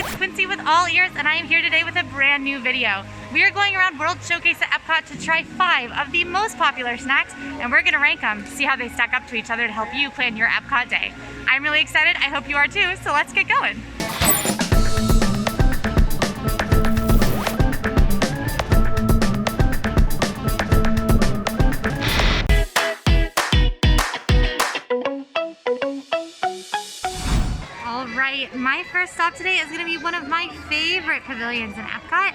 it's Quincy with All Ears, and I am here today with a brand new video. We are going around World Showcase at EPCOT to try 5 of the most popular snacks, and we're going to rank them to see how they stack up to each other to help you plan your EPCOT day. I'm really excited, I hope you are too, so let's get going. My first stop today is going to be one of my favorite pavilions in EPCOT.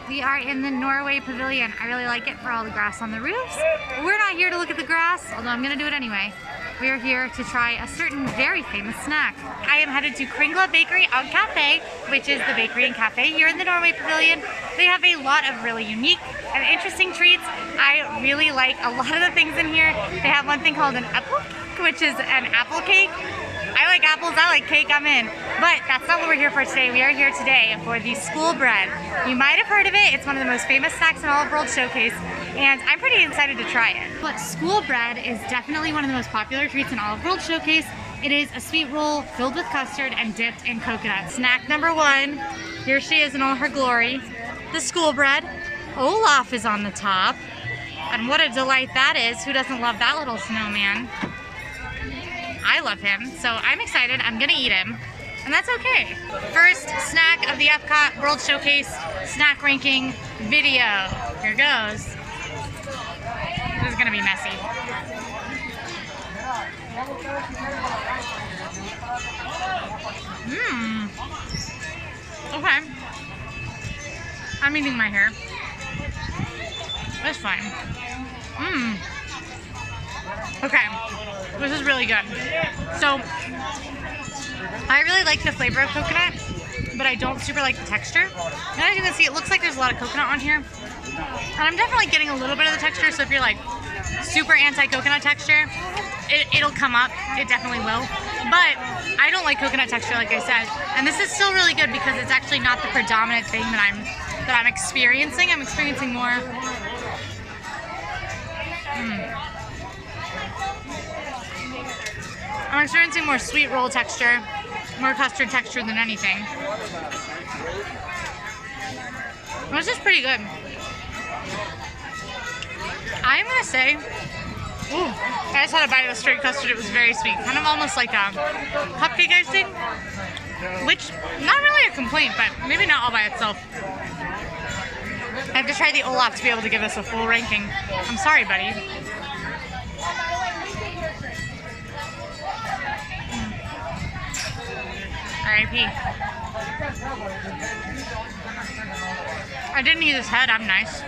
We are in the Norway Pavilion. I really like it for all the grass on the roofs. We're not here to look at the grass, although I'm going to do it anyway. We are here to try a certain very famous snack. I am headed to Kringla Bakery and Cafe, which is the bakery and cafe here in the Norway Pavilion. They have a lot of really unique and interesting treats. I really like a lot of the things in here. They have one thing called an EPCOT, which is an apple cake. I like apples, I like cake, I'm in. But that's not what we're here for today. We are here today for the school bread. You might have heard of it. It's one of the most famous snacks in all of World Showcase, and I'm pretty excited to try it. But school bread is definitely one of the most popular treats in all of World Showcase. It is a sweet roll filled with custard and dipped in coconut. Snack number 1, here she is in all her glory. The school bread. Olaf is on the top. And what a delight that is. Who doesn't love that little snowman? I love him, so I'm excited. I'm gonna eat him, and that's okay. First snack of the EPCOT World Showcase snack ranking video. Here goes. This is gonna be messy. Okay. I'm eating my hair. That's fine. Okay, this is really good. So, I really like the flavor of coconut, but I don't super like the texture. And as you can see, it looks like there's a lot of coconut on here. And I'm definitely getting a little bit of the texture, so if you're like super anti-coconut texture, it'll come up. It definitely will. But I don't like coconut texture, like I said. And this is still really good because it's actually not the predominant thing that I'm experiencing. I'm experiencing more. I'm experiencing more sweet roll texture, more custard texture than anything. This is pretty good. I'm gonna say, I just had a bite of the straight custard. It was very sweet, kind of almost like a cupcake icing, which not really a complaint, but maybe not all by itself. I have to try the Olaf to be able to give us a full ranking. I'm sorry, buddy. R.I.P. I didn't eat his head. I'm nice.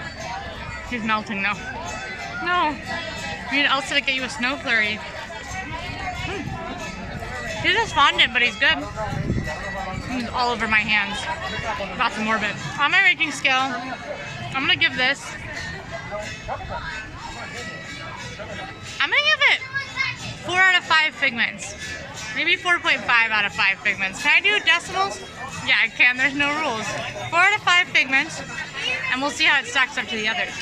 He's melting though. No. You need Elsa to get you a snow flurry. He's just fondant, but he's good. He's all over my hands. That's morbid. On my ranking scale, I'm gonna give this. I'm gonna give it 4 out of 5 figments. Maybe 4.5 out of 5 figments. Can I do decimals? Yeah, I can. There's no rules. 4 out of 5 figments, and we'll see how it stacks up to the others.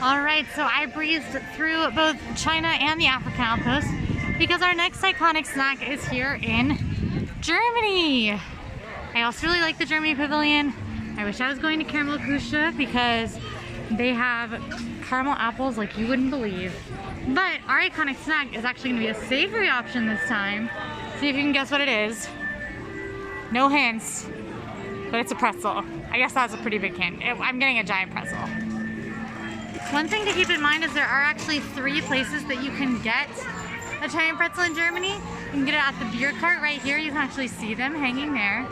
All right, so I breezed through both China and the African outpost because our next iconic snack is here in Germany. I also really like the Germany Pavilion. I wish I was going to Caramel Kusha because they have caramel apples like you wouldn't believe. But our iconic snack is actually going to be a savory option this time. See if you can guess what it is. No hints, but it's a pretzel. I guess that's a pretty big hint. I'm getting a giant pretzel. One thing to keep in mind is there are actually 3 places that you can get a giant pretzel in Germany. You can get it at the beer cart right here. You can actually see them hanging there.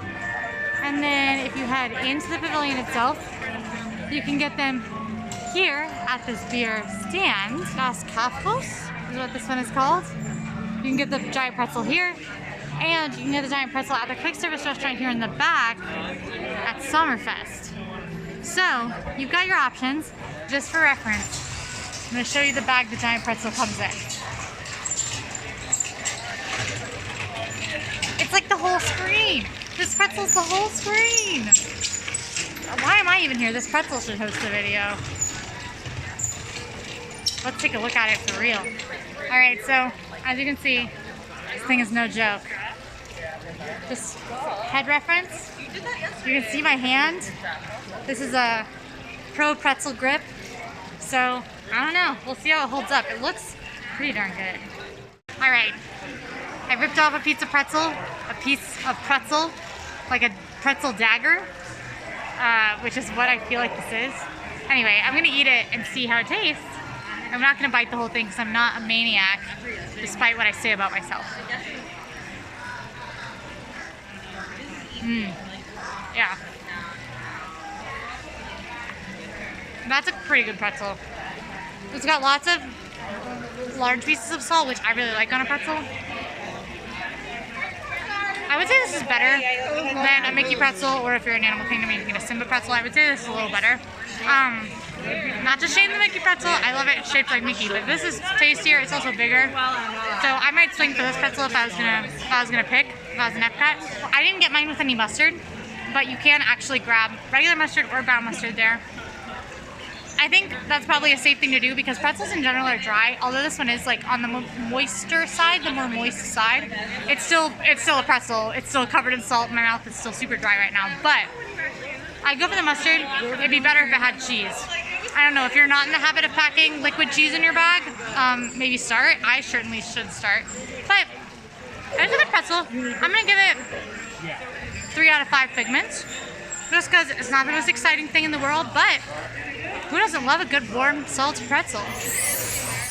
And then if you head into the pavilion itself, you can get them here at this beer stand. Das Kaufhaus is what this one is called. You can get the giant pretzel here, and you can get the giant pretzel at the quick service restaurant here in the back at Sommerfest. So you've got your options. Just for reference, I'm going to show you the bag the giant pretzel comes in. It's like the whole screen. This pretzel's the whole screen. Why am I even here? This pretzel should host the video. Let's take a look at it for real. All right, so as you can see, this thing is no joke. just head reference. You can see my hand. This is a Pro Pretzel grip. So, I don't know. We'll see how it holds up. It looks pretty darn good. All right. I ripped off a piece of pretzel, like a pretzel dagger, which is what I feel like this is. Anyway, I'm gonna eat it and see how it tastes. I'm not gonna bite the whole thing because I'm not a maniac, despite what I say about myself. Yeah. That's a pretty good pretzel. It's got lots of large pieces of salt, which I really like on a pretzel. I would say this is better than a Mickey pretzel, or if you're an Animal Kingdom, you can get a Simba pretzel. I would say this is a little better. Not to shame the Mickey pretzel, I love it. It's shaped like Mickey, but this is tastier. It's also bigger. So I might swing for this pretzel if I was gonna pick. If I was an EPCOT. I didn't get mine with any mustard, but you can actually grab regular mustard or brown mustard there. I think that's probably a safe thing to do because pretzels in general are dry. Although this one is like on the moister side, the more moist side. It's still a pretzel. It's still covered in salt. My mouth is still super dry right now. But I'd go for the mustard. It'd be better if it had cheese. I don't know, if you're not in the habit of packing liquid cheese in your bag, maybe start. I certainly should start. But it's a good pretzel. I'm gonna give it 3 out of 5 figments. Just because it's not the most exciting thing in the world, but who doesn't love a good warm salted pretzel?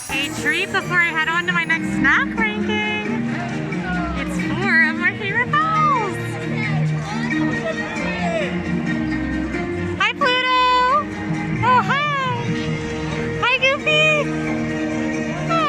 A treat before I head on to my next snack ranking. It's 4 of my favorite balls. Hi Pluto! Oh hi! Hi Goofy! Hi!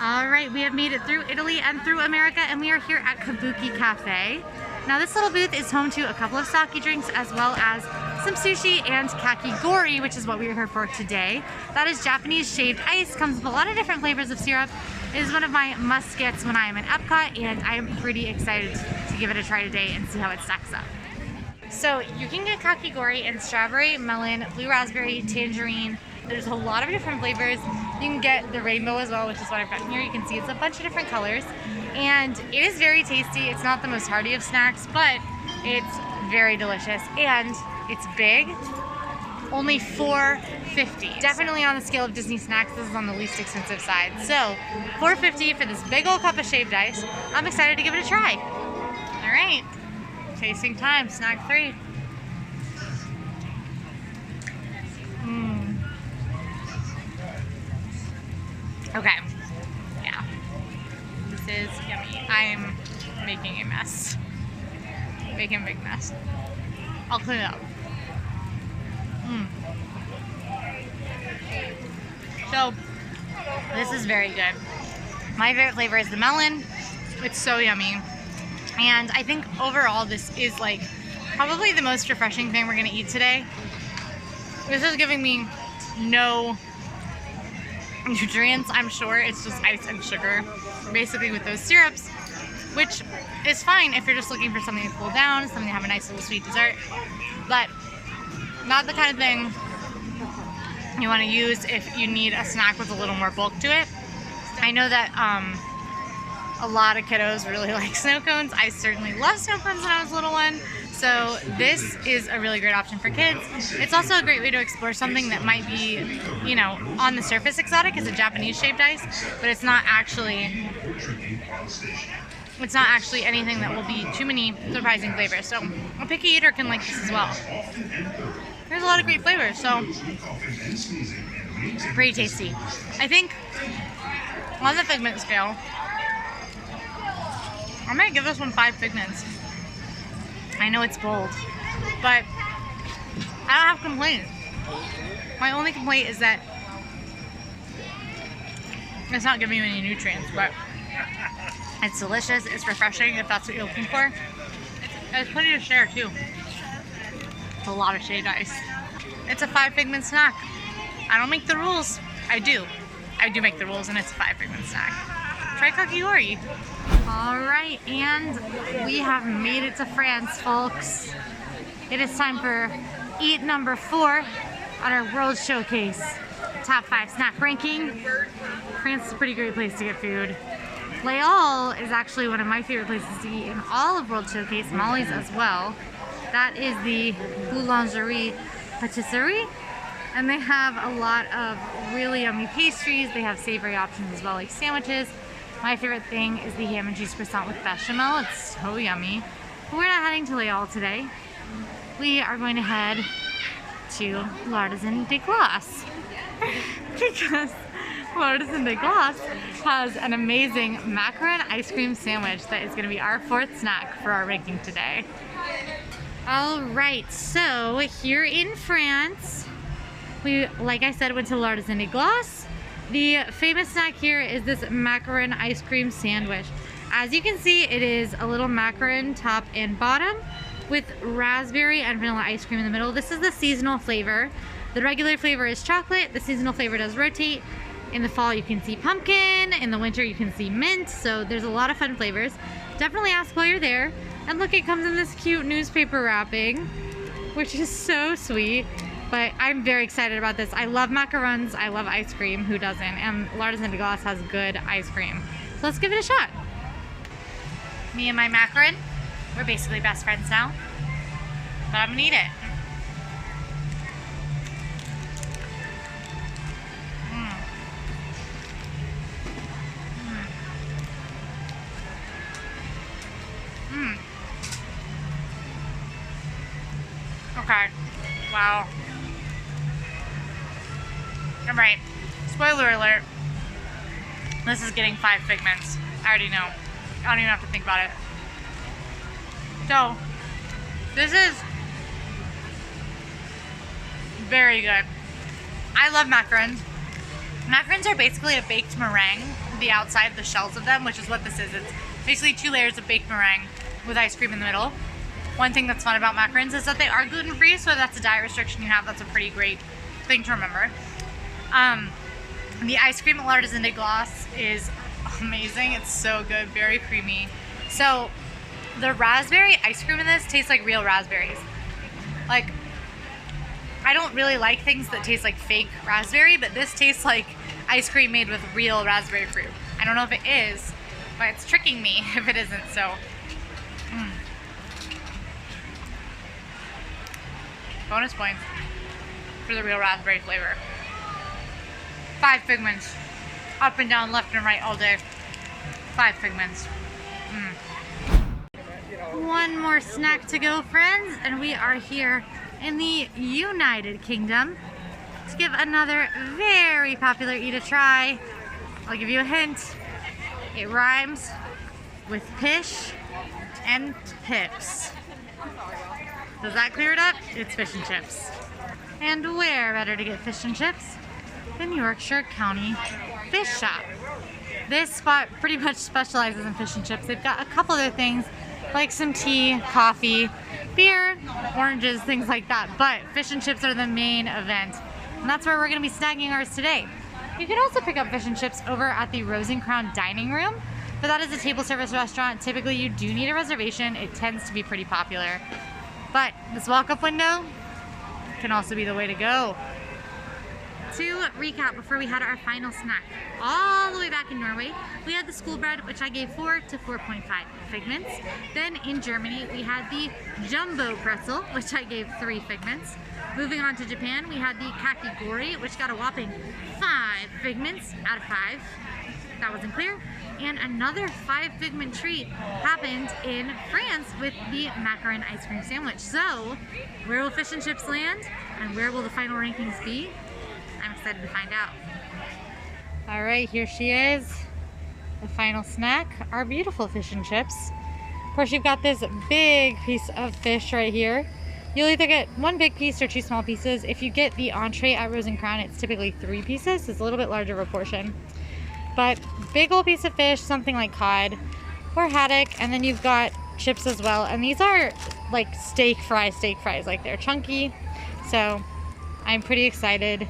Alright, we have made it through Italy and through America, and we are here at Kabuki Cafe. Now this little booth is home to a couple of sake drinks as well as some sushi and kakigori, which is what we are here for today. That is Japanese shaved ice, comes with a lot of different flavors of syrup. It is one of my must-gets when I am in Epcot, and I am pretty excited to give it a try today and see how it stacks up. So you can get kakigori in strawberry, melon, blue raspberry, tangerine. There's a lot of different flavors. You can get the rainbow as well, which is what I've got here. You can see it's a bunch of different colors. And it is very tasty. It's not the most hearty of snacks, but it's very delicious. And it's big. Only $4.50. Definitely on the scale of Disney snacks, this is on the least expensive side. So $4.50 for this big old cup of shaved ice. I'm excited to give it a try. All right. Tasting time, snack 3. Okay, yeah, this is yummy. I'm making a mess, making a big mess. I'll clean it up. So, this is very good. My favorite flavor is the melon. It's so yummy. And I think overall this is like probably the most refreshing thing we're gonna eat today. This is giving me no nutrients, I'm sure. It's just ice and sugar, basically, with those syrups, which is fine if you're just looking for something to cool down, something to have a nice little sweet dessert, but not the kind of thing you want to use if you need a snack with a little more bulk to it. I know that a lot of kiddos really like snow cones. I certainly loved snow cones when I was a little one. So this is a really great option for kids. It's also a great way to explore something that might be, you know, on the surface exotic. It's a Japanese shaped ice, but it's not actually anything that will be too many surprising flavors. So a picky eater can like this as well. There's a lot of great flavors, so pretty tasty. I think on the figment scale, I might give this one 5 figments. I know it's bold, but I don't have complaints. My only complaint is that it's not giving you any nutrients, but it's delicious, it's refreshing if that's what you're looking for. It's plenty to share too. It's a lot of shaved ice. It's a 5 figment snack. I don't make the rules. I do make the rules, and it's a 5 figment snack. Try kakigori. Alright, and we have made it to France, folks. It is time for eat number 4 on our World Showcase Top 5 Snack Ranking. France is a pretty great place to get food. Leal is actually one of my favorite places to eat in all of World Showcase, Molly's as well. That is the Boulangerie Patisserie, and they have a lot of really yummy pastries. They have savory options as well, like sandwiches. My favorite thing is the ham and cheese croissant with bechamel. It's so yummy. But we're not heading to Leal today. We are going to head to L'Artisan de Glace because L'Artisan de Glace has an amazing macaron ice cream sandwich that is going to be our 4th snack for our ranking today. Alright, so here in France, we, like I said, went to L'Artisan de Glace. The famous snack here is this macaron ice cream sandwich. As you can see, it is a little macaron top and bottom with raspberry and vanilla ice cream in the middle. This is the seasonal flavor. The regular flavor is chocolate. The seasonal flavor does rotate. In the fall, you can see pumpkin. In the winter, you can see mint. So there's a lot of fun flavors. Definitely ask while you're there. And look, it comes in this cute newspaper wrapping, which is so sweet. But I'm very excited about this. I love macarons. I love ice cream. Who doesn't? And L'Artisan de Glace has good ice cream. So let's give it a shot. Me and my macaron, we're basically best friends now. But I'm gonna eat it. Okay. Wow. Alright. Spoiler alert. This is getting 5 figments. I already know. I don't even have to think about it. So, this is very good. I love macarons. Macarons are basically a baked meringue, the outside, the shells of them, which is what this is. It's basically 2 layers of baked meringue with ice cream in the middle. One thing that's fun about macarons is that they are gluten-free, so if that's a diet restriction you have, that's a pretty great thing to remember. The ice cream at L'Artisan de Glace is amazing. It's so good, very creamy. So the raspberry ice cream in this tastes like real raspberries. Like, I don't really like things that taste like fake raspberry, but this tastes like ice cream made with real raspberry fruit. I don't know if it is, but it's tricking me if it isn't, so. Bonus points for the real raspberry flavor. 5 figments. Up and down, left and right all day. 5 figments. One more snack to go, friends, and we are here in the United Kingdom to give another very popular eat a try. I'll give you a hint. It rhymes with pish and pips. Does that clear it up? It's fish and chips. And where better to get fish and chips than Yorkshire County Fish Shop. This spot pretty much specializes in fish and chips. They've got a couple other things like some tea, coffee, beer, oranges, things like that. But fish and chips are the main event. And that's where we're going to be snagging ours today. You can also pick up fish and chips over at the Rose and Crown Dining Room. But that is a table service restaurant. Typically you do need a reservation. It tends to be pretty popular. But this walk-up window can also be the way to go. To recap, before we had our final snack, all the way back in Norway, we had the school bread, which I gave 4 to 4.5 figments. Then in Germany, we had the jumbo pretzel, which I gave 3 figments. Moving on to Japan, we had the kakigori, which got a whopping 5 figments out of 5. That wasn't clear. And another 5 figment treat happened in France with the macaron ice cream sandwich. So, where will fish and chips land? And where will the final rankings be? I'm excited to find out. All right, here she is. The final snack, our beautiful fish and chips. Of course, you've got this big piece of fish right here. You'll either get 1 big piece or 2 small pieces. If you get the entree at Rose and Crown, it's typically 3 pieces. It's a little bit larger of a portion. But big old piece of fish, something like cod or haddock, and then you've got chips as well. And these are like steak fries. Like, they're chunky. So I'm pretty excited.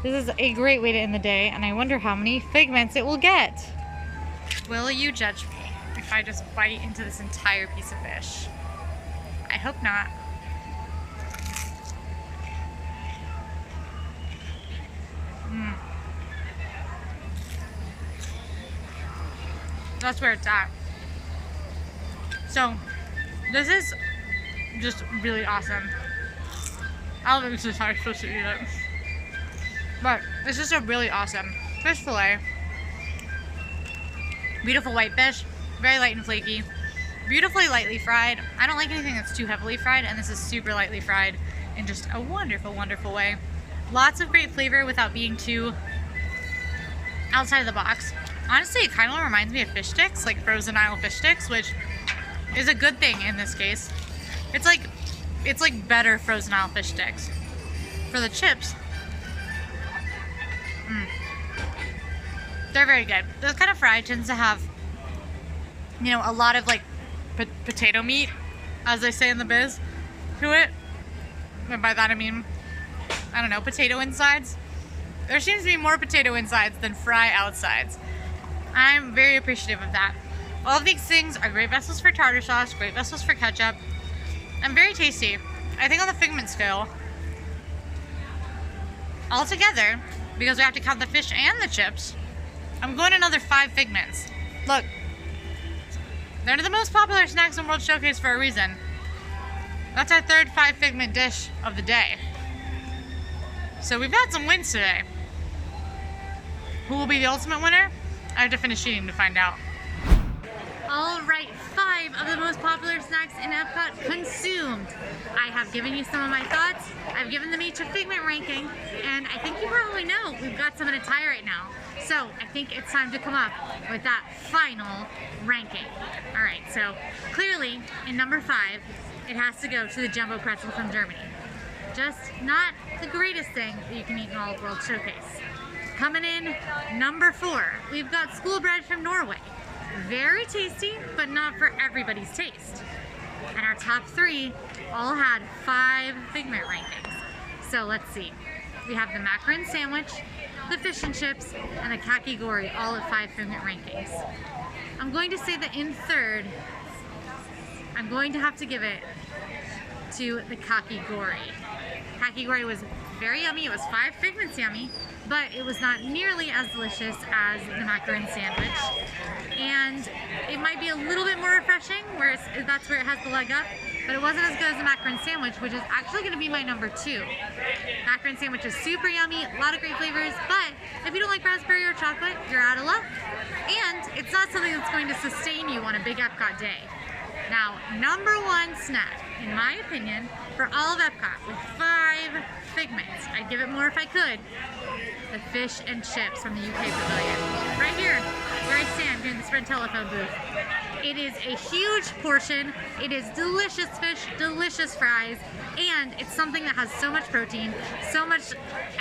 This is a great way to end the day, and I wonder how many figments it will get. Will you judge me? if I just bite into this entire piece of fish. I hope not. That's where it's at. So, this is just really awesome. I don't think this is how I'm supposed to eat it. But it's just a really awesome fish fillet. Beautiful white fish, very light and flaky. Beautifully lightly fried. I don't like anything that's too heavily fried, and this is super lightly fried in just a wonderful, wonderful way. Lots of great flavor without being too outside of the box. Honestly, it kind of reminds me of fish sticks, like frozen Isle fish sticks, which is a good thing in this case. It's like better frozen Isle fish sticks. For the chips, they're very good. This kind of fry tends to have, you know, a lot of like potato meat, as they say in the biz, to it. And by that I mean, I don't know, potato insides. There seems to be more potato insides than fry outsides. I'm very appreciative of that. All of these things are great vessels for tartar sauce, great vessels for ketchup, and very tasty. I think on the figment scale, altogether, because we have to count the fish and the chips, I'm going another 5 figments. Look, they're the most popular snacks in World Showcase for a reason. That's our third 5 figment dish of the day. So we've had some wins today. Who will be the ultimate winner? I have to finish eating to find out. All right, 5 of the most popular snacks in EPCOT consumed. I have given you some of my thoughts. I've given them each a figment ranking, and I think you probably know we've got some in a tie right now. So I think it's time to come up with that final ranking. All right, so clearly in number 5, it has to go to the Jumbo Pretzel from Germany. Just not the greatest thing that you can eat in all of World Showcase. Coming in number 4, we've got school bread from Norway. Very tasty, but not for everybody's taste. And our top 3 all had 5 figment rankings. So let's see. We have the macaron sandwich, the fish and chips, and the kakigori, all at 5 figment rankings. I'm going to say that in third, I'm going to have to give it to the kakigori. Kakigori was very yummy. It was 5 figments yummy, but it was not nearly as delicious as the macaron sandwich. And it might be a little bit more refreshing, that's where it has the leg up, but it wasn't as good as the macaron sandwich, which is actually going to be my number 2. Macaron sandwich is super yummy, a lot of great flavors, but if you don't like raspberry or chocolate, you're out of luck. And it's not something that's going to sustain you on a big EPCOT day. Now, number 1 snack, in my opinion, for all of EPCOT, with 5 figments, I'd give it more if I could, the fish and chips from the UK Pavilion. Right here, where I stand here in the Sprint telephone booth. It is a huge portion, it is delicious fish, delicious fries, and it's something that has so much protein, so much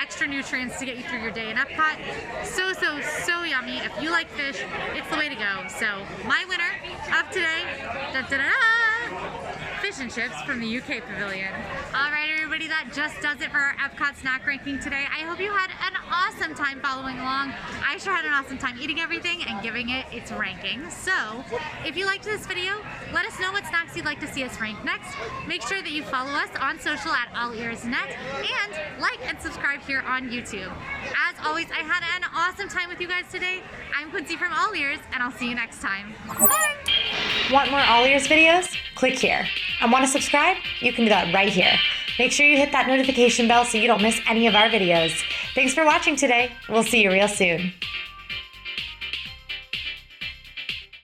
extra nutrients to get you through your day in EPCOT. So yummy. If you like fish, it's the way to go. So, my winner of today, fish and chips from the UK Pavilion. Alright everybody, that just does it for our EPCOT snack ranking today. I hope you had an awesome time following along. I sure had an awesome time eating everything and giving it its ranking. So, if you liked this video, let us know what snacks you'd like to see us rank next. Make sure that you follow us on social at AllEars.net and like and subscribe here on YouTube. As always, I had an awesome time with you guys today. I'm Quincy from AllEars, and I'll see you next time. Bye! Want more AllEars videos? Click here. And want to subscribe? You can do that right here. Make sure you hit that notification bell so you don't miss any of our videos. Thanks for watching today. We'll see you real soon.